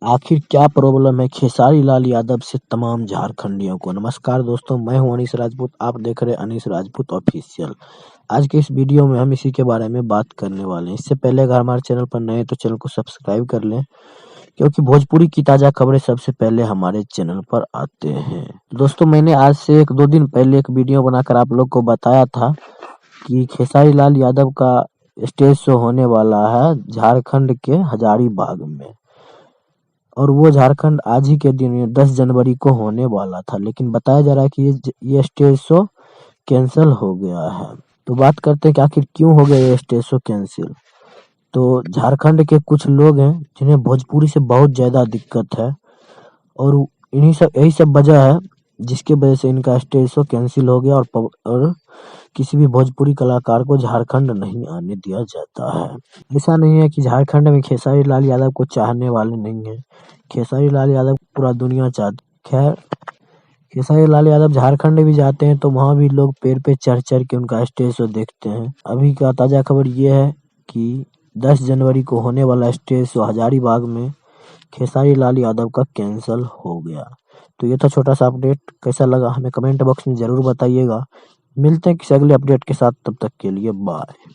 आखिर क्या प्रॉब्लम है खेसारी लाल यादव से तमाम झारखंडियों को। नमस्कार दोस्तों, मैं हूं अनीस राजपूत। आप देख रहे हैं अनीस राजपूत ऑफिशियल। आज के इस वीडियो में हम इसी के बारे में बात करने वाले हैं। इससे पहले अगर हमारे चैनल पर नए हैं तो चैनल को सब्सक्राइब कर लें, क्योंकि भोजपुरी की ताजा खबरें सबसे पहले हमारे चैनल पर आते हैं। दोस्तों, मैंने आज से 1-2 दिन पहले एक वीडियो बनाकर आप लोग को बताया था कि खेसारी लाल यादव का स्टेज शो होने वाला है झारखंड के हजारीबाग में, और वो झारखंड आज ही के दिन 10 जनवरी को होने वाला था, लेकिन बताया जा रहा है कि ये स्टेज शो कैंसिल हो गया है। तो बात करते हैं कि आखिर क्यों हो गया ये स्टेज शो कैंसिल। तो झारखंड के कुछ लोग हैं जिन्हें भोजपुरी से बहुत ज़्यादा दिक्कत है, और यही सब वजह है जिसके वजह से इनका स्टेज शो कैंसिल हो गया, और किसी भी भोजपुरी कलाकार को झारखंड नहीं आने दिया जाता है। ऐसा नहीं है कि झारखंड में खेसारी लाल यादव को चाहने वाले नहीं हैं। खेसारी लाल यादव पूरा दुनिया चाहती। खैर, खेसारी लाल यादव झारखंड भी जाते हैं तो वहाँ भी लोग पेड़ पे चढ़ के उनका स्टेज शो देखते हैं। अभी का ताज़ा खबर ये है कि 10 जनवरी को होने वाला स्टेज शो हजारीबाग में खेसारी लाल यादव का कैंसिल हो गया। तो ये था छोटा सा अपडेट। कैसा लगा हमें कमेंट बॉक्स में ज़रूर बताइएगा। मिलते हैं किसी अगले अपडेट के साथ, तब तक के लिए बाय।